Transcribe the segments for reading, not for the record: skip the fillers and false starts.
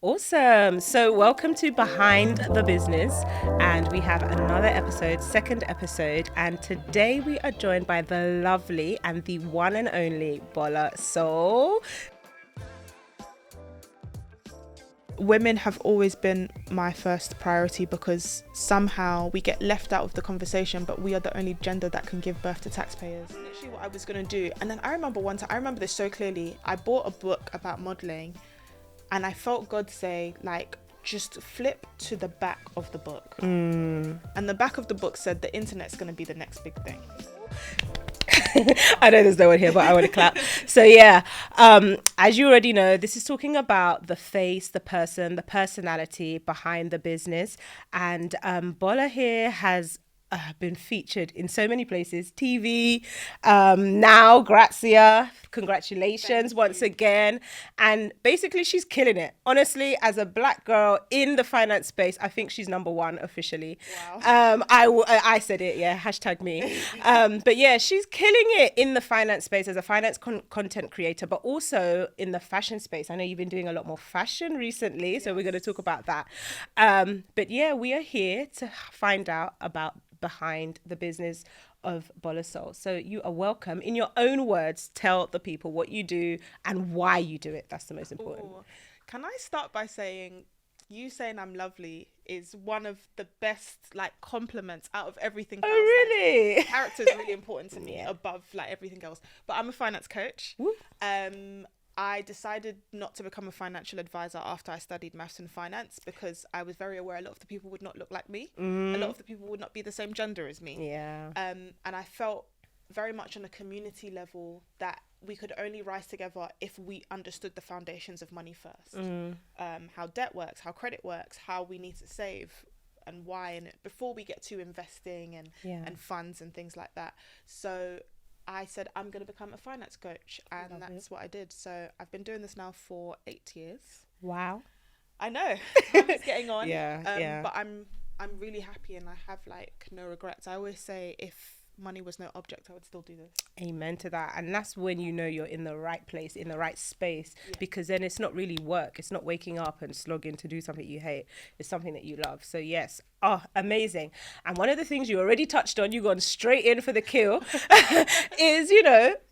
Awesome. So, welcome to Behind the Business. And we have another episode, second episode. And today we are joined by the lovely and the one and only Bola Sol. Women have always been my first priority because somehow we get left out of the conversation, but we are the only gender that can give birth to taxpayers. Literally what I was going to do. And then I remember one time, I remember this so clearly. I bought a book about modeling and I felt God say, like, just flip to the back of the book. And the back of the book said the internet's going to be the next big thing. I know there's no one here, but I want to clap. So yeah, as you already know, this is talking about the face, the person, the personality behind the business. And Bola here has been featured in so many places, TV, now Grazia, congratulations once again. And basically she's killing it. Honestly, as a black girl in the finance space, I think she's number one officially. Wow. I said it, yeah, hashtag me. But yeah, she's killing it in the finance space as a finance content creator, but also in the fashion space. I know you've been doing a lot more fashion recently, so we're going to talk about that. But yeah, we are here to find out about behind the business of Bola Sol. So you are welcome. In your own words, tell the people what you do and why you do it. That's the most important. Ooh. Can I start by saying, you saying I'm lovely is one of the best compliments out of everything else. Oh, really? Character is really important to me above everything else. But I'm a finance coach. Woo. I decided not to become a financial advisor after I studied maths and finance because I was very aware a lot of the people would not look like me. A lot of the people would not be the same gender as me. Yeah. And I felt very much on a community level that we could only rise together if we understood the foundations of money first. How debt works, how credit works, how we need to save and why, and before we get to investing and funds and things like that. So I said, I'm going to become a finance coach. And that's what I did. So I've been doing this now for 8 years. Wow. I know. Time is getting on. But I'm really happy and I have no regrets. I always say if money was no object, I would still do this. Amen to that. And that's when you know you're in the right place, in the right space, because then it's not really work. It's not waking up and slogging to do something you hate. It's something that you love. So yes. Oh, amazing. And one of the things you already touched on, you've gone straight in for the kill, is,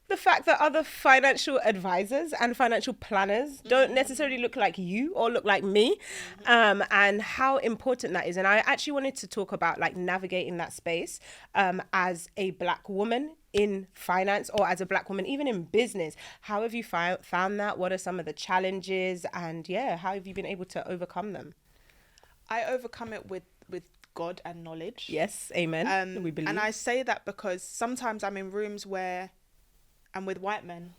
the fact that other financial advisors and financial planners don't necessarily look like you or look like me, and how important that is. And I actually wanted to talk about navigating that space as a black woman in finance or as a black woman, even in business. How have you found that? What are some of the challenges? And how have you been able to overcome them? I overcome it with God and knowledge. Yes, amen. We believe. And I say that because sometimes I'm in rooms where I'm with white men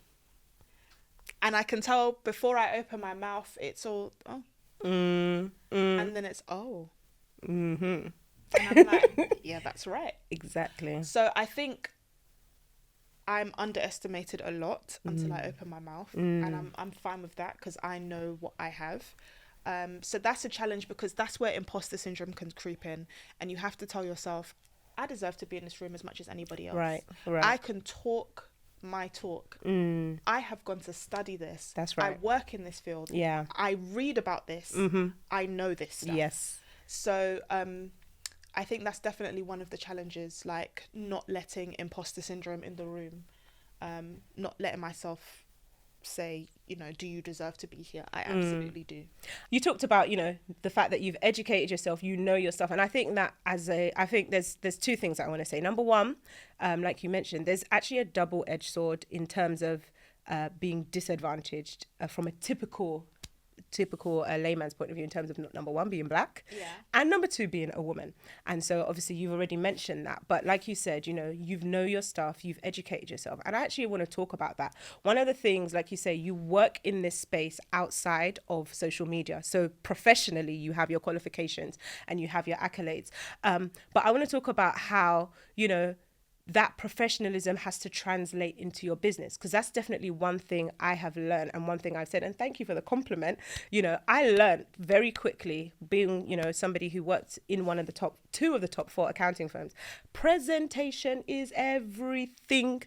and I can tell before I open my mouth, it's all, and then it's, and I'm like, yeah, that's right. Exactly. So I think I'm underestimated a lot until I open my mouth, and I'm fine with that because I know what I have. So that's a challenge because that's where imposter syndrome can creep in, and you have to tell yourself, I deserve to be in this room as much as anybody else. Right. I can talk my talk. I have gone to study this. That's right. I work in this field. Yeah. I read about this. I know this stuff. Yes. So I think that's definitely one of the challenges, not letting imposter syndrome in the room, not letting myself say, do you deserve to be here? I absolutely do. You talked about, the fact that you've educated yourself, your stuff. And I think that I think there's two things that I want to say. Number one, like you mentioned, there's actually a double-edged sword in terms of being disadvantaged from a typical layman's point of view in terms of number one, being black, and number two, being a woman. And so obviously you've already mentioned that, but like you said, you've your stuff, you've educated yourself. And I actually want to talk about that. One of the things, like you say, you work in this space outside of social media. So professionally, you have your qualifications and you have your accolades. But I want to talk about how, that professionalism has to translate into your business, because that's definitely one thing I have learned and one thing I've said, and thank you for the compliment. I learned very quickly, being somebody who worked in one of the two of the top 4 accounting firms. Presentation is everything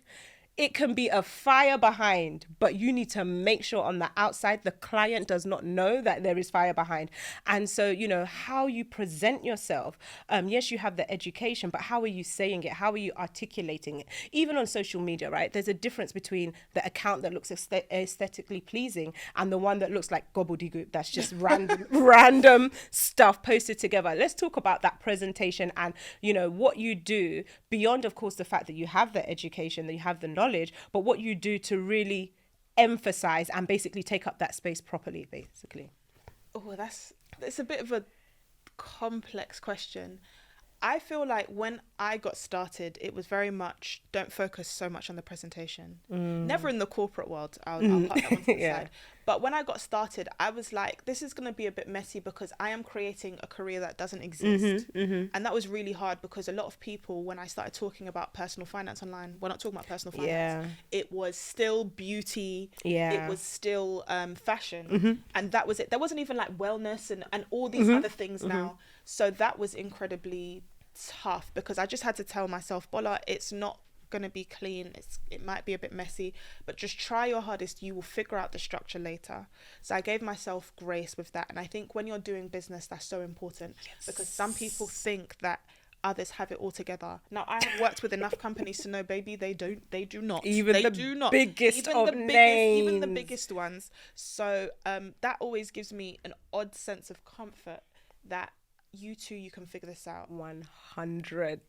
it can be a fire behind, but you need to make sure on the outside the client does not know that there is fire behind. And so, you know, how you present yourself, yes, you have the education, but how are you saying it? How are you articulating it? Even on social media, right? There's a difference between the account that looks aesthetically pleasing and the one that looks like gobbledygook, that's just random stuff posted together. Let's talk about that presentation and, you know, what you do beyond, of course, the fact that you have the education, that you have the knowledge, but what you do to really emphasize and basically take up that space properly, basically. Oh, that's a bit of a complex question. I feel like when I got started, it was very much don't focus so much on the presentation. Never in the corporate world. I'll put that one to the side. But when I got started, I was like, this is going to be a bit messy because I am creating a career that doesn't exist. And that was really hard because a lot of people, when I started talking about personal finance online, we're not talking about personal finance. It was still beauty. It was still fashion. And that was it. There wasn't even like wellness and all these other things now. So that was incredibly tough because I just had to tell myself, Bola, it's not going to be clean, it might be a bit messy, but just try your hardest, you will figure out the structure later. So I gave myself grace with that, and I think when you're doing business, that's so important. Because some people think that others have it all together. Now, I have worked with enough companies to know, baby, they do not. Even the biggest names. Even the biggest ones. So that always gives me an odd sense of comfort that you can figure this out. 100.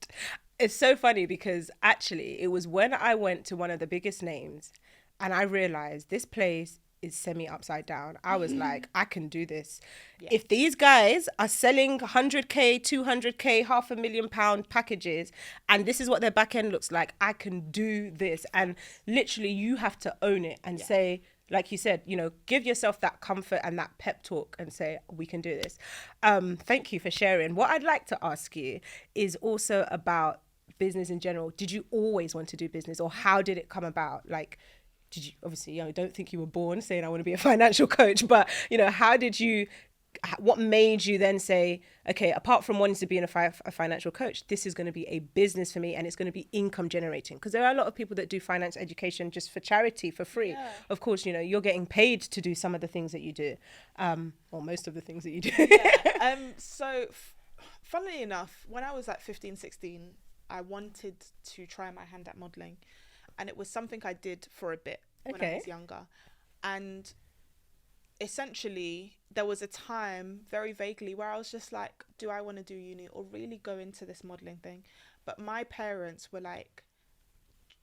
It's so funny because actually it was when I went to one of the biggest names and I realized this place is semi upside down. I was like, I can do this. If these guys are selling 100k, 200k, £500,000 packages, and this is what their back end looks like, I can do this. And literally you have to own it and say, like you said, you know, give yourself that comfort and that pep talk and say, we can do this. Thank you for sharing. What I'd like to ask you is also about business in general. Did you always want to do business, or how did it come about? Like, did you, obviously, you know, I don't think you were born saying I want to be a financial coach, but, you know, what made you then say, okay, apart from wanting to be a financial coach, this is going to be a business for me and it's going to be income generating? Because there are a lot of people that do finance education just for charity, for free. Of course, you know, you're getting paid to do some of the things that you do, or most of the things that you do. So funnily enough, when I was like 15, 16, I wanted to try my hand at modelling, and it was something I did for a bit when I was younger. And essentially there was a time very vaguely where I was just like, do I want to do uni or really go into this modelling thing? But my parents were like,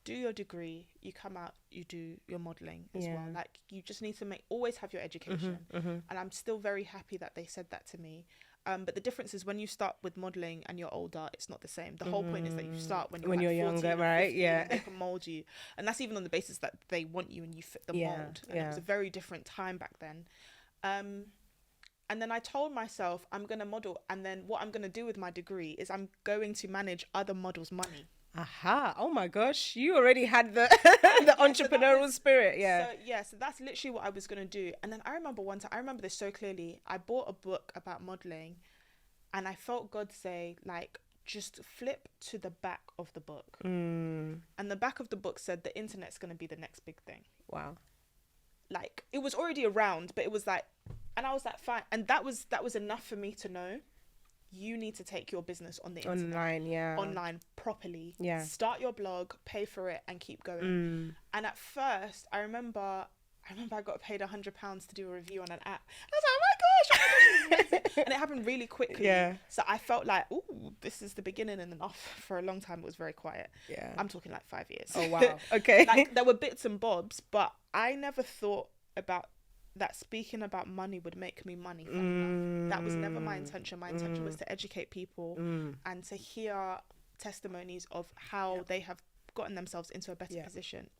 do your degree, you come out, you do your modelling as well. Like, you just need to always have your education. And I'm still very happy that they said that to me. But the difference is when you start with modelling and you're older, it's not the same. The whole point is that you start when you're like younger, right? And they can mould you. And that's even on the basis that they want you and you fit the mould. And it was a very different time back then. And then I told myself, I'm going to model. And then what I'm going to do with my degree is I'm going to manage other models' money. Aha. Oh my gosh. You already had the the entrepreneurial spirit. So that's literally what I was going to do. And then I remember I remember this so clearly. I bought a book about modeling and I felt God say, like, just flip to the back of the book. And the back of the book said the internet's going to be the next big thing. Wow. Like, it was already around, but it was like, and I was like, fine. And that was enough for me to know. You need to take your business on the internet. Online properly. Start your blog, pay for it, and keep going. And at first, I remember I got paid £100 to do a review on an app. I was like, oh my gosh. And it happened really quickly. So I felt like, ooh, this is the beginning. And then for a long time, it was very quiet. I'm talking like 5 years. Oh, wow. Okay. Like, there were bits and bobs, but I never thought about that speaking about money would make me money. That was never my intention. My intention was to educate people and to hear testimonies of how they have gotten themselves into a better position.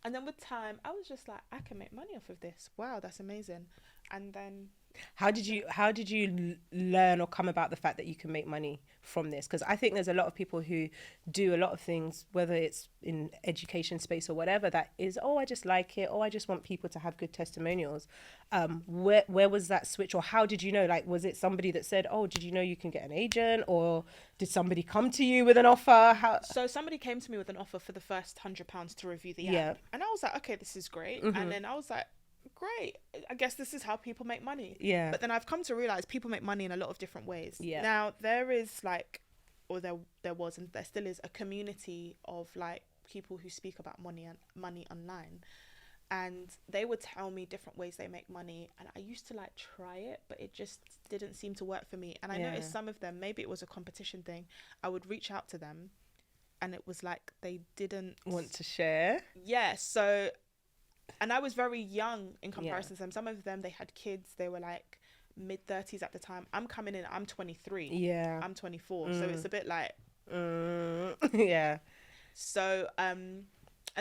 And then with time, I was just like, I can make money off of this. Wow, that's amazing. And then How did you learn or come about the fact that you can make money from this? Because I think there's a lot of people who do a lot of things, whether it's in education space or whatever, that is, oh, I just like it, oh, I just want people to have good testimonials. Where was that switch, or how did you know? Like, was it somebody that said, oh, did you know you can get an agent, or did somebody come to you with an offer? How? So somebody came to me with an offer for the first £100 to review the Yeah. app, and I was like, okay, this is great. And then I was like, great, I guess this is how people make money. Yeah. But then I've come to realize people make money in a lot of different ways. Yeah. Now there is like, or there was, and there still is, a community of like people who speak about money online, and they would tell me different ways they make money, and I used to like try it, but it just didn't seem to work for me. And I noticed some of them, maybe it was a competition thing, I would reach out to them and it was like they didn't Want to share? Yeah. So, and I was very young in comparison to them. Some of them, they had kids, they were like mid-30s at the time. I'm coming in, I'm 23. Yeah. I'm 24. So it's a bit like... Yeah. So, and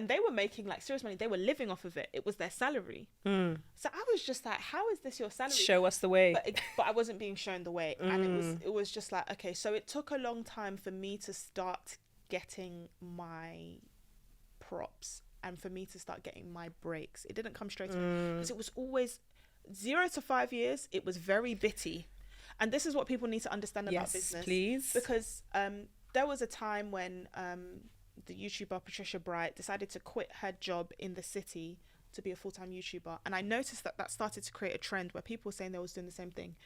they were making like serious money. They were living off of it. It was their salary. So I was just like, how is this your salary? Show us the way. But I wasn't being shown the way. And it was just like, okay, so it took a long time for me to start getting my props and for me to start getting my breaks. It didn't come straight away, because it was always 0 to 5 years. It was very bitty. And this is what people need to understand about business. Please. Because there was a time when the YouTuber Patricia Bright decided to quit her job in the city to be a full-time YouTuber. And I noticed that started to create a trend where people were saying they was doing the same thing.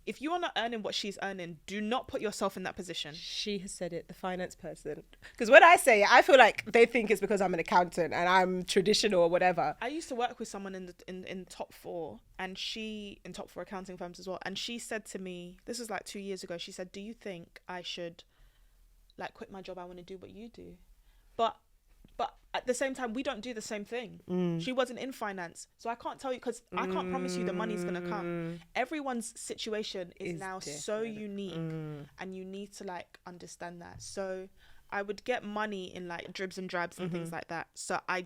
If you are not earning what she's earning, do not put yourself in that position. She has said it, the finance person. Because when I say it, I feel like they think it's because I'm an accountant and I'm traditional or whatever. I used to work with someone in top four, and she, in top four accounting firms as well. And she said to me, this was like 2 years ago, she said, do you think I should like quit my job? I want to do what you do. But at the same time, we don't do the same thing. She wasn't in finance, so I can't tell you, because I can't promise you the money's gonna come. Everyone's situation is now different. So unique, and you need to like understand that. So I would get money in like dribs and drabs and things like that. So I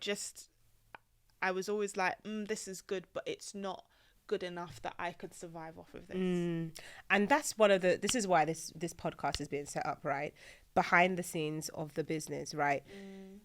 was always like, this is good, but it's not good enough that I could survive off of this. And that's this is why this podcast is being set up, right? Behind the scenes of the business, right?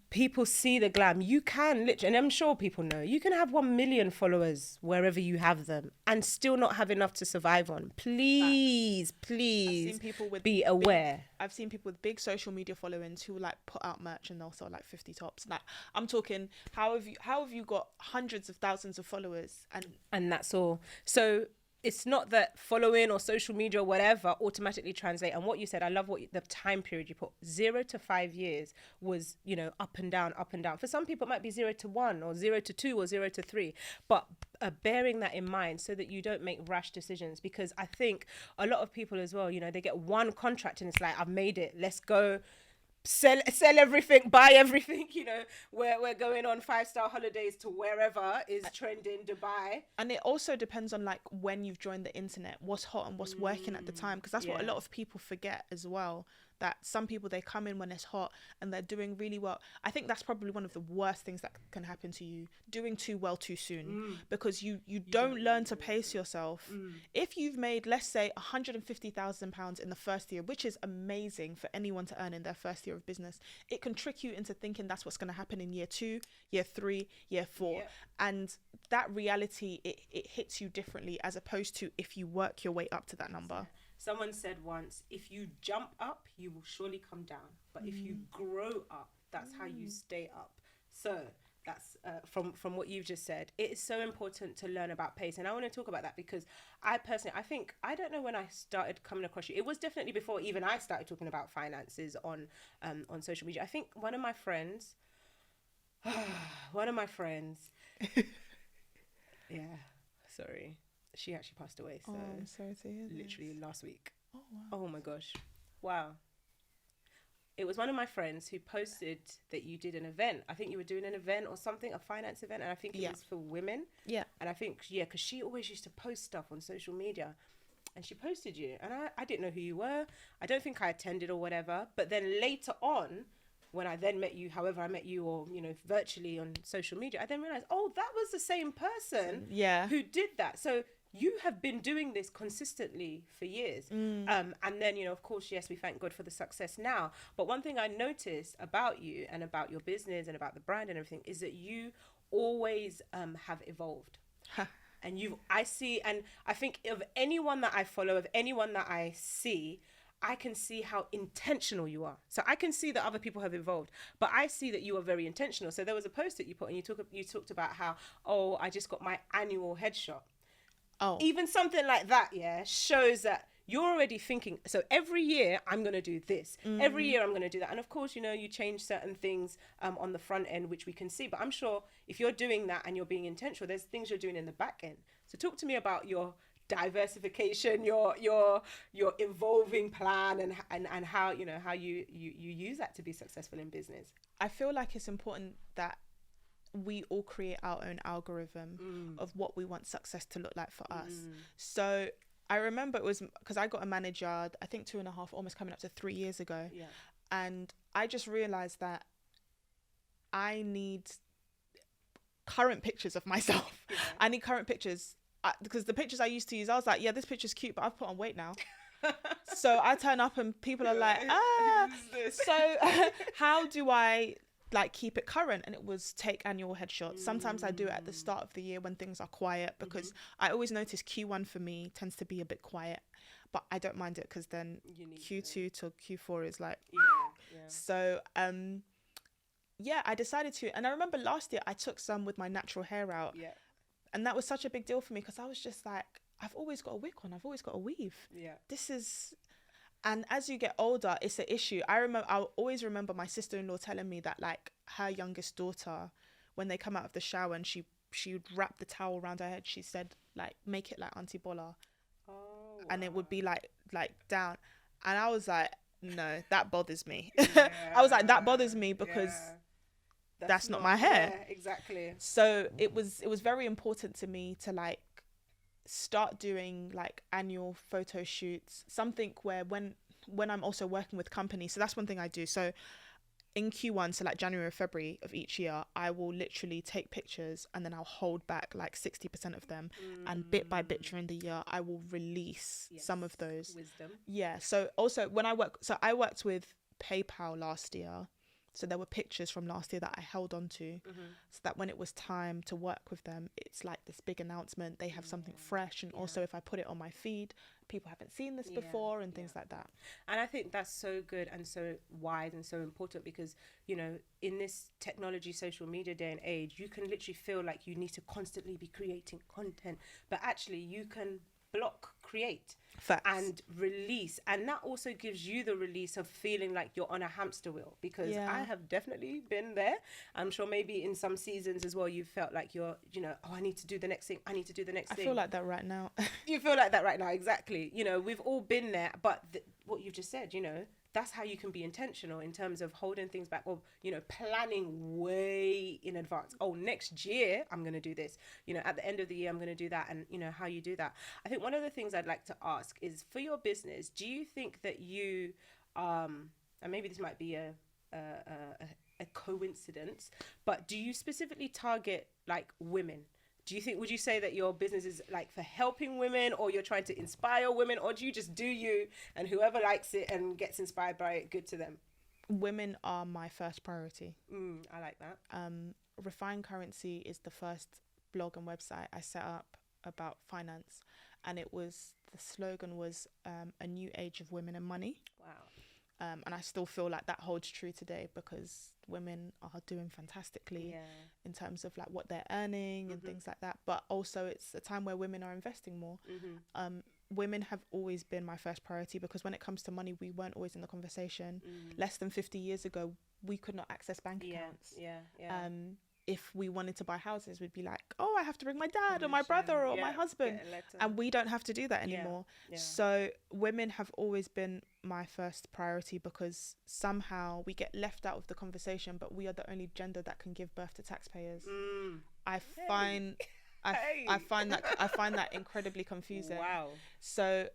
People see the glam. You can literally, and I'm sure people know, you can have 1 million followers wherever you have them and still not have enough to survive on. Please be aware. I've seen people with big social media followings who like put out merch and they'll sell like 50 tops. Like, I'm talking, how have you got hundreds of thousands of followers and that's all. So it's not that following or social media or whatever automatically translate. And what you said, I love the time period you put. 0 to 5 years was, up and down, up and down. For some people, it might be 0 to 1 or 0 to 2 or 0 to 3. But bearing that in mind so that you don't make rash decisions, because I think a lot of people as well, they get one contract and it's like, I've made it, let's go. Sell everything, buy everything, we're going on 5-star holidays to wherever is trending, Dubai. And it also depends on like when you've joined the internet, what's hot and what's working at the time, because that's what a lot of people forget as well, that some people, they come in when it's hot and they're doing really well. I think that's probably one of the worst things that can happen to you, doing too well too soon, because you don't learn to pace yourself. If you've made, let's say, £150,000 in the first year, which is amazing for anyone to earn in their first year of business, it can trick you into thinking that's what's going to happen in year 2, year 3, year 4. And that reality, it hits you differently, as opposed to if you work your way up to that number. Someone said once, if you jump up, you will surely come down. But if you grow up, that's how you stay up. So that's from what you've just said. It is so important to learn about pace. And I want to talk about that because I don't know when I started coming across you. It was definitely before even I started talking about finances on social media. I think one of my friends, yeah, sorry. She actually passed away. So I'm sorry to hear literally last week. Oh, wow. Oh my gosh. Wow. It was one of my friends who posted that you did an event. I think you were doing an event or something, a finance event. And I think it was for women. Yeah. And I think, because she always used to post stuff on social media. And she posted you. And I didn't know who you were. I don't think I attended or whatever. But then later on, when I then met you, however I met you, or, virtually on social media, I then realized, that was the same person who did that. So you have been doing this consistently for years. And then, you know, of course, yes, we thank God for the success now. But one thing I noticed about you and about your business and about the brand and everything is that you always have evolved. And I see, and I think of anyone that I follow, of anyone that I see, I can see how intentional you are. So I can see that other people have evolved, but I see that you are very intentional. So there was a post that you put, and you talked about how, oh, I just got my annual headshot. Oh, Even something like that, yeah, shows that you're already thinking, so every year I'm going to do this. Every year I'm going to do that. And of course, you know, you change certain things on the front end, which we can see. But I'm sure if you're doing that and you're being intentional, there's things you're doing in the back end. So talk to me about your diversification, your evolving plan, and how, you know, how you use that to be successful in business. I feel like it's important that we all create our own algorithm of what we want success to look like for us. So I remember it was because I got a manager, I think 2.5, almost coming up to 3 years ago. Yeah. And I just realized that I need current pictures of myself. Yeah. I need current pictures because the pictures I used to use, I was like, yeah, this picture's cute, but I've put on weight now. So I turn up and people are like, so how do I like keep it current? And it was take annual headshots. Sometimes I do it at the start of the year when things are quiet, because I always notice Q1 for me tends to be a bit quiet, but I don't mind it because then Q2 till Q4 is like, so yeah, I decided to. And I remember last year I took some with my natural hair out, and that was such a big deal for me because I was just like, I've always got a wig on, I've always got a weave. This is. And as you get older, it's an issue. I'll always remember my sister-in-law telling me that like her youngest daughter, when they come out of the shower and she would wrap the towel around her head, she said like, make it like Auntie Bola. Oh, and it would be like down. And I was like, no, that bothers me. I was like, that bothers me because that's not my hair. Yeah, exactly. So it was very important to me to like start doing like annual photo shoots, something where when I'm also working with companies. So that's one thing I do. So in Q1, so like January or February of each year, I will literally take pictures and then I'll hold back like 60% of them, and bit by bit during the year I will release some of those wisdom. So also when I worked with PayPal last year. So there were pictures from last year that I held on to, so that when it was time to work with them, it's like this big announcement. They have something fresh. And also if I put it on my feed, people haven't seen this before and things like that. And I think that's so good and so wise and so important because, you know, in this technology, social media day and age, you can literally feel like you need to constantly be creating content, but actually you can create Facts. And release, and that also gives you the release of feeling like you're on a hamster wheel, because I have definitely been there. I'm sure maybe in some seasons as well you felt like you're, you know, I need to do the next thing, I feel like that right now. You feel like that right now, exactly. You know, we've all been there, but what you've just said, you know, that's how you can be intentional in terms of holding things back, or, you know, planning way in advance. Oh, next year I'm going to do this. You know, at the end of the year I'm going to do that, and, you know, how you do that. I think one of the things I'd like to ask is, for your business, do you think that you, and maybe this might be a coincidence, but do you specifically target like women? Would you say that your business is like for helping women, or you're trying to inspire women, or do you just do you, and whoever likes it and gets inspired by it, good to them? Women are my first priority. I like that. Refined Currency is the first blog and website I set up about finance, and the slogan was a new age of women and money. Wow. And I still feel like that holds true today, because women are doing fantastically in terms of like what they're earning and things like that. But also it's a time where women are investing more. Women have always been my first priority, because when it comes to money, we weren't always in the conversation. Less than 50 years ago, we could not access bank accounts. If we wanted to buy houses, we'd be like, oh, I have to bring my dad or my brother or my husband. And we don't have to do that anymore. So women have always been my first priority, because somehow we get left out of the conversation, but we are the only gender that can give birth to taxpayers. I find that incredibly confusing. Wow. So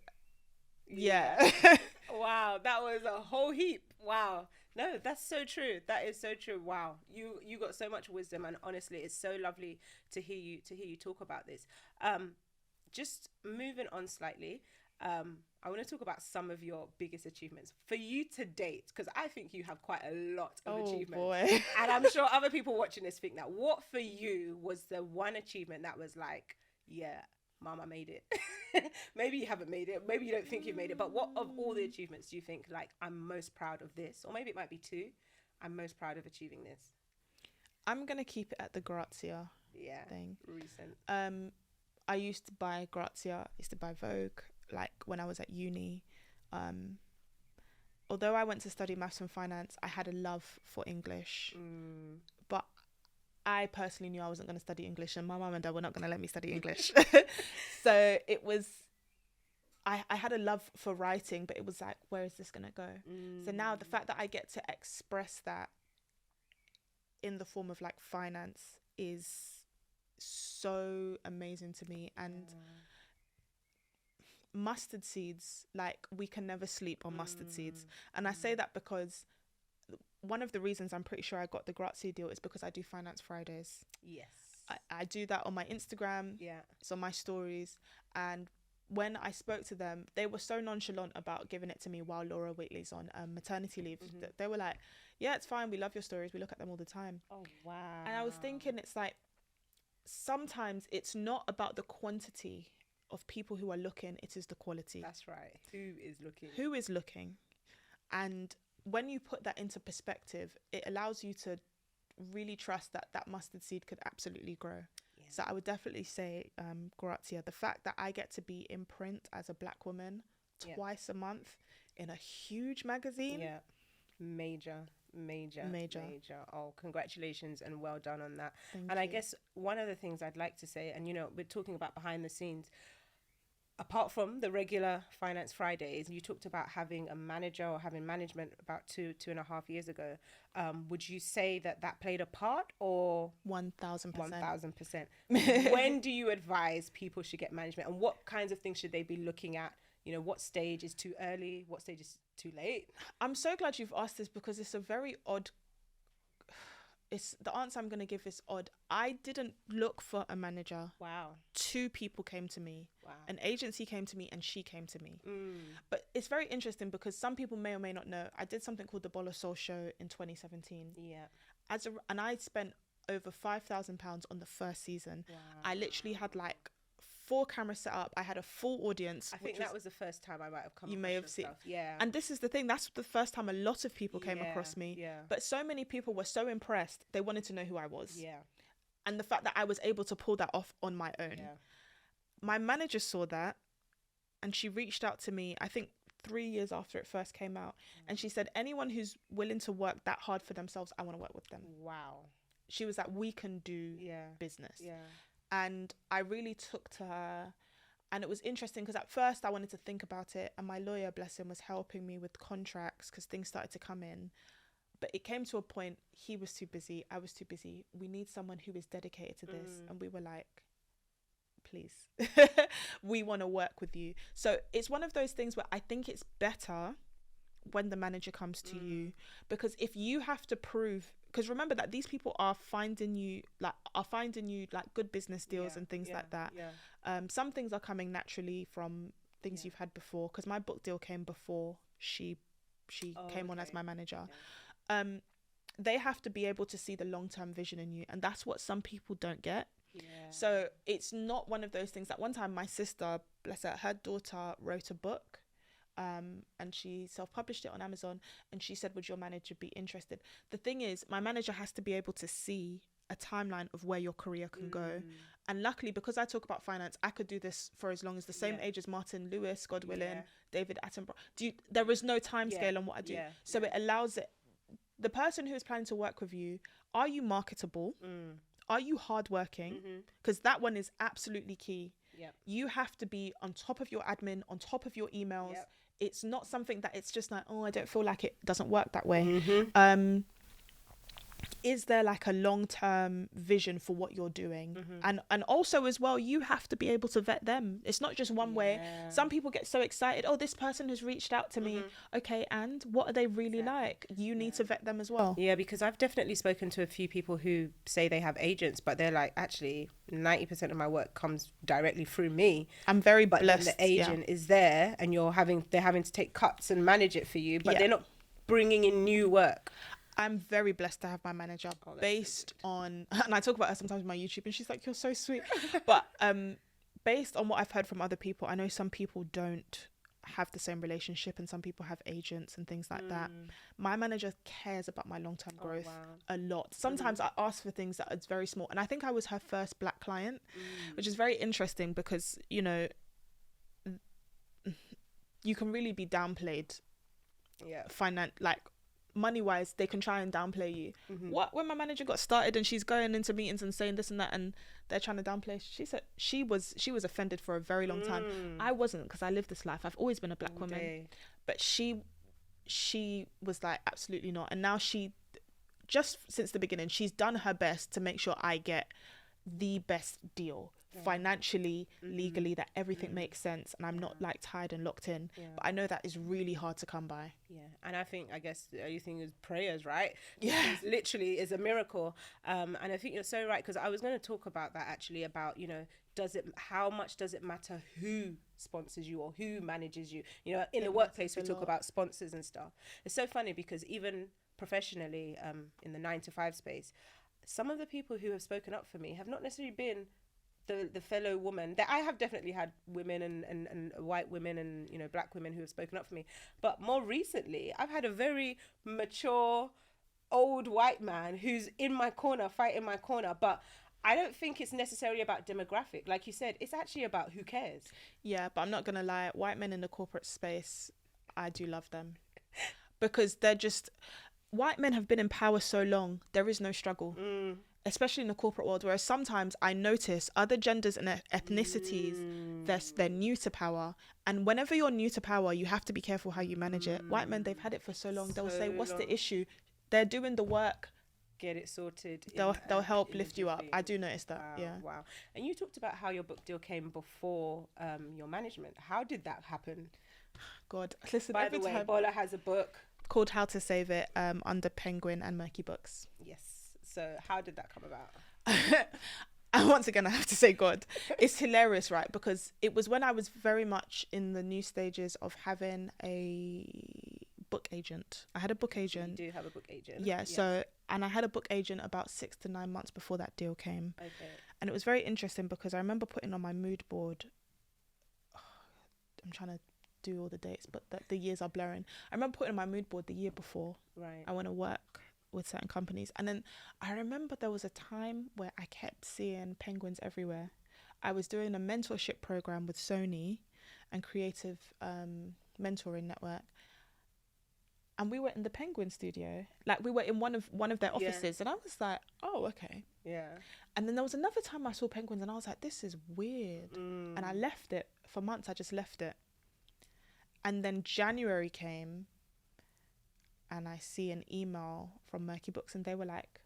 Wow, that was a whole heap. Wow. No, that's so true. That is so true. Wow. You got so much wisdom, and honestly, it's so lovely to hear you talk about this. just moving on slightly, I want to talk about some of your biggest achievements for you to date, because I think you have quite a lot of achievements. Boy. And I'm sure other people watching this think that. What for you was the one achievement that was like, yeah, mama made it? Maybe you haven't made it. Maybe you don't think you've made it. But what of all the achievements do you think, like, I'm most proud of this? Or maybe it might be two. I'm most proud of achieving this. I'm going to keep it at the Grazia thing. Recent. I used to buy Grazia, used to buy Vogue, like when I was at uni. Although I went to study maths and finance, I had a love for English. But I personally knew I wasn't going to study English, and my mum and dad were not going to let me study English. So it was, I had a love for writing, but it was like, where is this going to go? So now the fact that I get to express that in the form of like finance is so amazing to me. And mustard seeds, like, we can never sleep on mustard seeds. And I say that because one of the reasons I'm pretty sure I got the Grazia deal is because I do Finance Fridays. Yes. I do that on my Instagram. Yeah. It's on my stories. And when I spoke to them, they were so nonchalant about giving it to me while Laura Waitley's on maternity leave. That they were like, yeah, it's fine. We love your stories. We look at them all the time. Oh, wow. And I was thinking, it's like, sometimes it's not about the quantity of people who are looking, it is the quality. That's right. Who is looking? Who is looking? And when you put that into perspective, it allows you to really trust that that mustard seed could absolutely grow. Yeah. So I would definitely say, Grazia, the fact that I get to be in print as a Black woman twice a month in a huge magazine. Yeah. Major. Oh, congratulations and well done on that. Thank you. I guess one of the things I'd like to say, and we're talking about behind the scenes, apart from the regular Finance Fridays, you talked about having a manager or having management about 2.5 years ago. Would you say that played a part, or 1,000%? 1,000%. When do you advise people should get management, and what kinds of things should they be looking at? What stage is too early? What stage is too late? I'm so glad you've asked this, because it's a very odd... the answer I'm going to give is odd. I didn't look for a manager. Wow. 2 people came to me. Wow. An agency came to me and she came to me. But it's very interesting, because some people may or may not know, I did something called the Bola Sol show in 2017. Yeah. And I spent over £5,000 on the first season. Wow. I literally had like 4 cameras set up. I had a full audience. I think that was the first time I might have come. You may have seen. Yeah. And this is the thing. That's the first time a lot of people came across me. Yeah. But so many people were so impressed. They wanted to know who I was. Yeah. And the fact that I was able to pull that off on my own. Yeah. My manager saw that, and she reached out to me, I think 3 years after it first came out. And she said, anyone who's willing to work that hard for themselves, I want to work with them. Wow. She was like, we can do business. Yeah. And I really took to her. And it was interesting, because at first I wanted to think about it, and my lawyer, bless him, was helping me with contracts because things started to come in. But it came to a point, he was too busy, I was too busy. We need someone who is dedicated to this. And we were like, please, we want to work with you. So it's one of those things where I think it's better when the manager comes to you, because if you have to prove, because remember that these people are finding you like good business deals and things like that. Some things are coming naturally from things you've had before, because my book deal came before she came on as my manager. They have to be able to see the long-term vision in you, and that's what some people don't get. So it's not one of those things. That one time my sister, bless her daughter wrote a book, and she self-published it on Amazon, and she said, would your manager be interested? The thing is, my manager has to be able to see a timeline of where your career can go. And luckily, because I talk about finance, I could do this for as long as the same age as Martin Lewis, God willing, David Attenborough. There is no time scale on what I do. So it allows it. The person who is planning to work with you, are you marketable? Are you hardworking? Because that one is absolutely key. You have to be on top of your admin, on top of your emails. It's not something that it's just like, oh, I don't feel like it doesn't work that way. is there like a long-term vision for what you're doing? And also as well, you have to be able to vet them. It's not just one way. Some people get so excited, oh, this person has reached out to me, okay, and what are they really like? You need to vet them as well. Yeah, because I've definitely spoken to a few people who say they have agents, but they're like, actually 90% of my work comes directly through me. I'm very but blessed. Then the agent is there, and they're having to take cuts and manage it for you, but they're not bringing in new work. I'm very blessed to have my manager based on, and I talk about her sometimes on my YouTube, and she's like, you're so sweet. But based on what I've heard from other people, I know some people don't have the same relationship, and some people have agents and things like that. My manager cares about my long-term growth a lot. Sometimes I ask for things that are very small, and I think I was her first black client, which is very interesting because, you know, you can really be downplayed. Like money wise, they can try and downplay you. When my manager got started and she's going into meetings and saying this and that, and they're trying to downplay, she said she was offended for a very long time. I wasn't, because I lived this life. I've always been a black woman, but she was like, absolutely not. And now she, just since the beginning, she's done her best to make sure I get the best deal financially, legally, that everything makes sense, and I'm not like tied and locked in. But I know that is really hard to come by. And I guess the only thing is prayers, right? It's literally is a miracle. And I think you're so right, because I was going to talk about that actually, about, you know, how much does it matter who sponsors you or who manages you? You know, in the workplace we talk about sponsors and stuff. It's so funny because even professionally, in the 9-to-5 space, some of the people who have spoken up for me have not necessarily been the fellow woman. That I have definitely had women and white women and, you know, black women who have spoken up for me. But more recently, I've had a very mature, old white man who's in my corner, fighting my corner. But I don't think it's necessarily about demographic. Like you said, it's actually about who cares. Yeah, but I'm not going to lie. White men in the corporate space, I do love them. Because they're just... White men have been in power so long, there is no struggle. Especially in the corporate world, whereas sometimes I notice other genders and ethnicities, they're new to power. And whenever you're new to power, you have to be careful how you manage it. White men, they've had it for so long. They'll say, what's the issue? They're doing the work. Get it sorted. They'll help lift you up. I do notice that. Wow. And you talked about how your book deal came before your management. How did that happen? God, listen, by the way, Bola has a book called How to Save It, under Penguin and Murky Books. Yes. So how did that come about? And once again, I have to say God. It's hilarious, right? Because it was when I was very much in the new stages of having a book agent. I had a book agent. You do have a book agent? Yeah, yes. And I had a book agent about 6 to 9 months before that deal came. Okay. And it was very interesting because I remember putting on my mood board. I'm trying to do all the dates, but the years are blurring. I remember putting on my mood board the year before. Right. I want to work with certain companies. And then I remember there was a time where I kept seeing penguins everywhere. I was doing a mentorship program with Sony and Creative Mentoring Network. And we were in the Penguin studio. Like, we were in one of their offices. And I was like, oh, okay. Yeah. And then there was another time I saw penguins and I was like, this is weird. And I left it. For months, I just left it. And then January came and I see an email from Murky Books and they were like,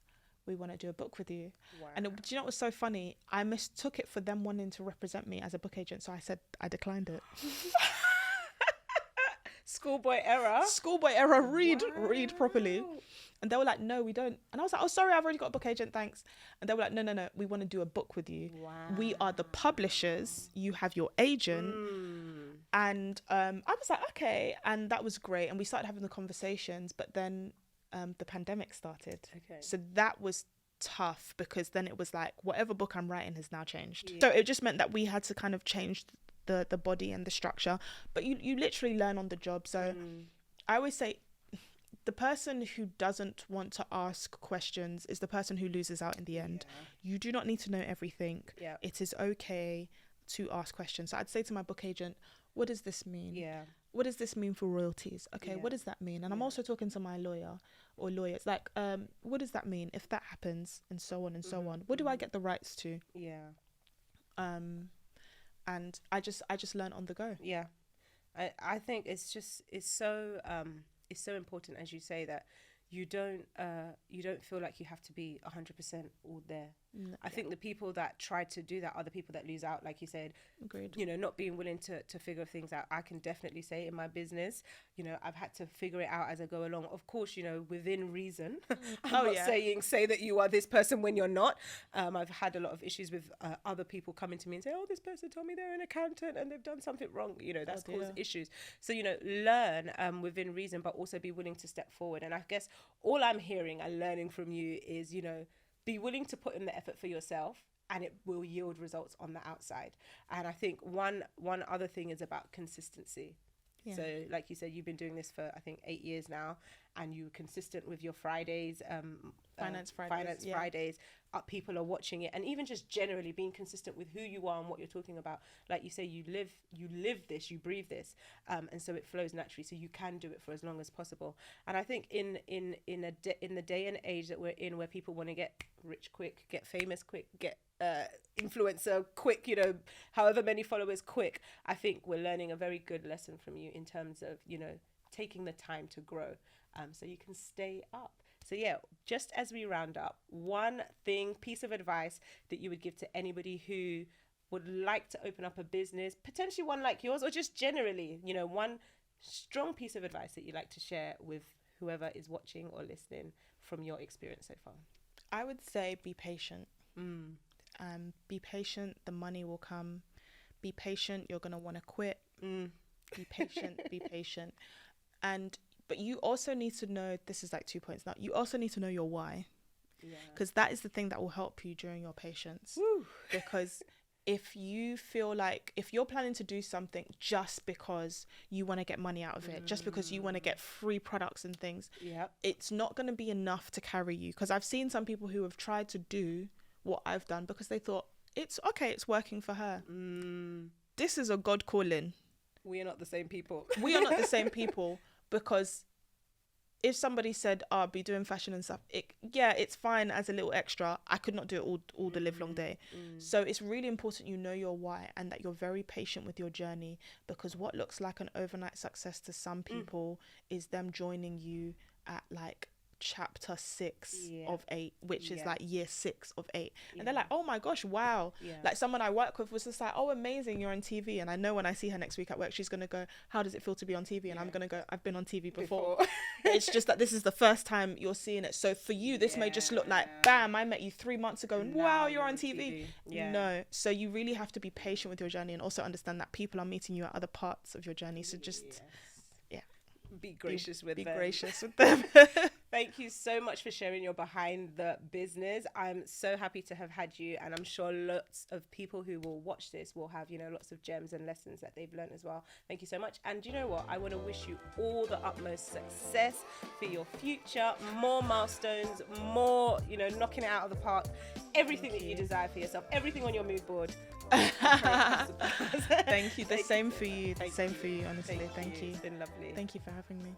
we want to do a book with you. Wow. And do you know what was so funny? I mistook it for them wanting to represent me as a book agent. So I said, I declined it. Schoolboy error. Read properly. And they were like, no, we don't. And I was like, oh, sorry, I've already got a book agent, thanks. And they were like, no, we want to do a book with you. Wow. We are the publishers. You have your agent. And I was like, okay. And that was great. And we started having the conversations. But then the pandemic started. Okay. So that was tough because then it was like, whatever book I'm writing has now changed. Yeah. So it just meant that we had to kind of change the body and the structure. But you literally learn on the job. So I always say, the person who doesn't want to ask questions is the person who loses out in the end. Yeah. You do not need to know everything. Yeah. It is okay to ask questions. So I'd say to my book agent, what does this mean? Yeah. What does this mean for royalties? Okay, what does that mean? And I'm also talking to my lawyer or lawyers, like, what does that mean if that happens, and so on and so on? What do I get the rights to? Yeah. And I just learn on the go. Yeah. I think it's so important, as you say, that you don't feel like you have to be 100% all there. I think the people that try to do that are the people that lose out, like you said. Agreed. You know, not being willing to figure things out. I can definitely say in my business, you know, I've had to figure it out as I go along. Of course, you know, within reason. I'm not saying say that you are this person when you're not. I've had a lot of issues with other people coming to me and say, oh, this person told me they're an accountant and they've done something wrong. You know, that's caused issues. So, you know, learn within reason, but also be willing to step forward. And I guess all I'm hearing and learning from you is, you know, be willing to put in the effort for yourself, and it will yield results on the outside. And I think one other thing is about consistency. Yeah. So like you said, you've been doing this for, I think, 8 years now, and you're consistent with your Fridays, Finance Fridays. People are watching it, and even just generally being consistent with who you are and what you're talking about. Like you say, you live this, you breathe this, and so it flows naturally. So you can do it for as long as possible. And I think in the day and age that we're in, where people want to get rich quick, get famous quick, get influencer quick, you know, however many followers quick, I think we're learning a very good lesson from you in terms of, you know, taking the time to grow, so you can stay up. So yeah, just as we round up, one piece of advice that you would give to anybody who would like to open up a business, potentially one like yours, or just generally, you know, one strong piece of advice that you'd like to share with whoever is watching or listening from your experience so far. I would say be patient. Be patient, the money will come. Be patient, you're going to want to quit. Be patient. But you also need to know, this is like 2 points now, you also need to know your why. Because that is the thing that will help you during your patience. Woo. Because if you feel like, if you're planning to do something just because you want to get money out of it, just because you want to get free products and things, it's not going to be enough to carry you. Because I've seen some people who have tried to do what I've done because they thought, it's okay, it's working for her. This is a God calling. We are not the same people. Because if somebody said, I'll be doing fashion and stuff, it's fine as a little extra. I could not do it all the live long day. So it's really important you know your why, and that you're very patient with your journey, because what looks like an overnight success to some people is them joining you at like chapter 6 of 8, which is like year 6 of 8, and they're like, oh my gosh, wow. Like someone I work with was just like, oh amazing, you're on TV, and I know when I see her next week at work, she's gonna go, how does it feel to be on TV? And I'm gonna go, I've been on TV before. It's just that this is the first time you're seeing it. So for you, this may just look like, bam, I met you 3 months ago and wow, you're on TV. No, so you really have to be patient with your journey, and also understand that people are meeting you at other parts of your journey. So just be gracious with them. Be gracious with them. Thank you so much for sharing your behind the business. I'm so happy to have had you, and I'm sure lots of people who will watch this will have, you know, lots of gems and lessons that they've learned as well. Thank you so much. And you know what? I want to wish you all the utmost success for your future, more milestones, more, you know, knocking it out of the park, everything that you desire for yourself, everything on your mood board. Thank you. The same for you. The same for you, honestly. Thank you. It's been lovely. Thank you for having me.